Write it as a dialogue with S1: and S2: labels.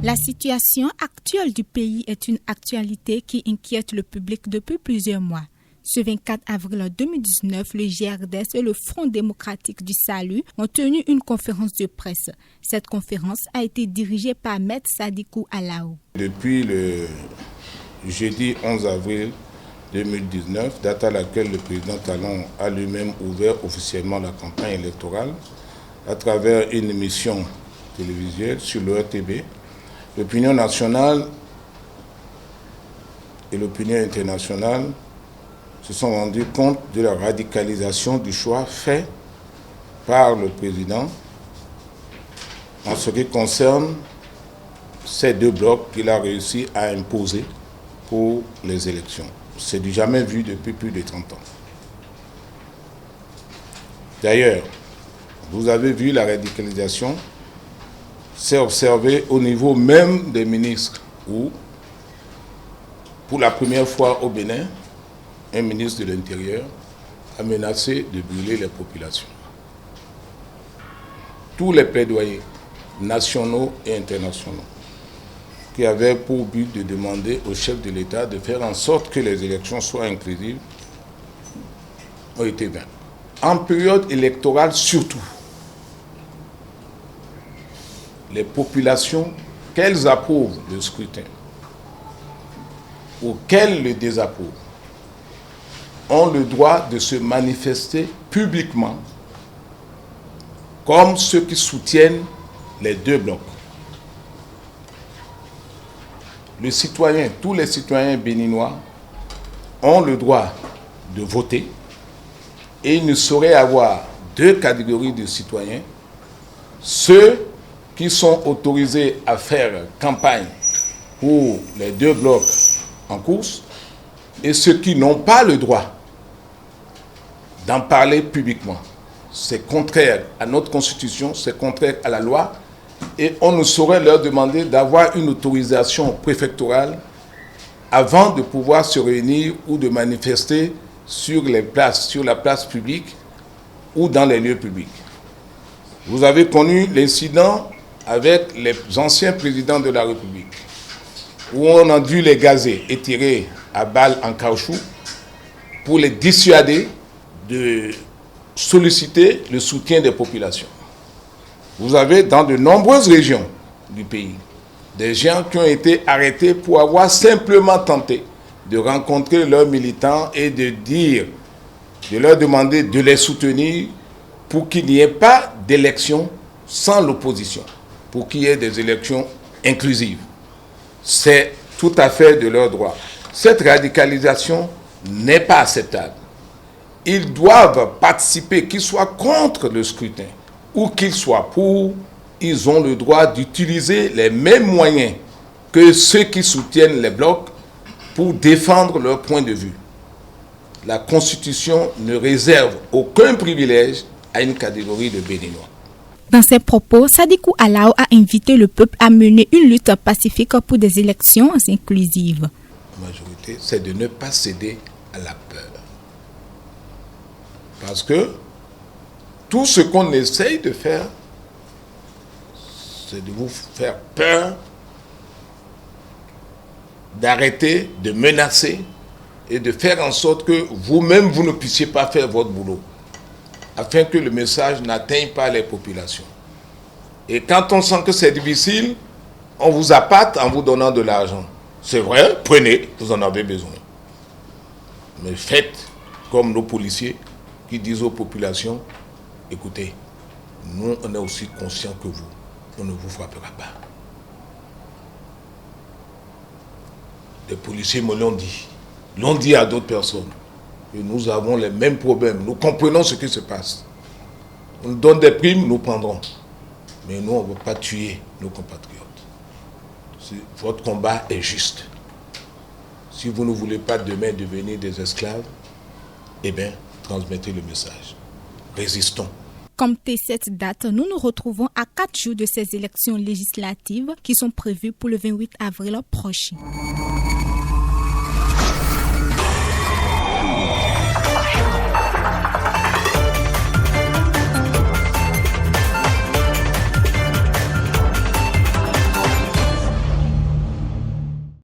S1: La situation actuelle du pays est une actualité qui inquiète le public depuis plusieurs mois. Ce 24 avril 2019, le GRDS et le Front démocratique du salut ont tenu une conférence de presse. Cette conférence a été dirigée par Maître Sadikou Alaou.
S2: Depuis le jeudi 11 avril 2019, date à laquelle le président Talon a lui-même ouvert officiellement la campagne électorale à travers une émission télévisuelle sur le RTB, l'opinion nationale et l'opinion internationale se sont rendus compte de la radicalisation du choix fait par le président en ce qui concerne ces deux blocs qu'il a réussi à imposer pour les élections. C'est du jamais vu depuis plus de 30 ans. D'ailleurs, vous avez vu la radicalisation s'est observée au niveau même des ministres où, pour la première fois au Bénin, un ministre de l'Intérieur a menacé de brûler les populations. Tous les plaidoyers nationaux et internationaux qui avaient pour but de demander au chef de l'État de faire en sorte que les élections soient inclusives ont été vains. En période électorale surtout, les populations, qu'elles approuvent le scrutin ou qu'elles le désapprouvent, ont le droit de se manifester publiquement comme ceux qui soutiennent les deux blocs. Tous les citoyens béninois ont le droit de voter et il ne saurait y avoir deux catégories de citoyens, ceux qui sont autorisés à faire campagne pour les deux blocs en course et ceux qui n'ont pas le droit d'en parler publiquement. C'est contraire à notre constitution, c'est contraire à la loi et on ne saurait leur demander d'avoir une autorisation préfectorale avant de pouvoir se réunir ou de manifester sur les places, sur la place publique ou dans les lieux publics. Vous avez connu l'incident avec les anciens présidents de la République où on a dû les gazer et tirer à balles en caoutchouc pour les dissuader de solliciter le soutien des populations. Vous avez dans de nombreuses régions du pays des gens qui ont été arrêtés pour avoir simplement tenté de rencontrer leurs militants et de leur demander de les soutenir pour qu'il n'y ait pas d'élection sans l'opposition, pour qu'il y ait des élections inclusives. C'est tout à fait de leur droit. Cette radicalisation n'est pas acceptable. Ils doivent participer, qu'ils soient contre le scrutin ou qu'ils soient pour, ils ont le droit d'utiliser les mêmes moyens que ceux qui soutiennent les blocs pour défendre leur point de vue. La Constitution ne réserve aucun privilège à une catégorie de Béninois.
S1: Dans ses propos, Sadikou Alaou a invité le peuple à mener une lutte pacifique pour des élections inclusives.
S2: La majorité, c'est de ne pas céder à la peur. Parce que tout ce qu'on essaye de faire, c'est de vous faire peur, d'arrêter, de menacer et de faire en sorte que vous-même, vous ne puissiez pas faire votre boulot, afin que le message n'atteigne pas les populations. Et quand on sent que c'est difficile, on vous appâte en vous donnant de l'argent. C'est vrai, prenez, vous en avez besoin. Mais faites comme nos policiers qui disent aux populations, écoutez, nous on est aussi conscients que vous, on ne vous frappera pas. Les policiers me l'ont dit à d'autres personnes. Et nous avons les mêmes problèmes, nous comprenons ce qui se passe. On nous donne des primes, nous prendrons. Mais nous, on ne veut pas tuer nos compatriotes. Votre combat est juste. Si vous ne voulez pas demain devenir des esclaves, eh bien, transmettez le message. Résistons.
S1: Comptez cette date, nous nous retrouvons à 4 jours de ces élections législatives qui sont prévues pour le 28 avril prochain.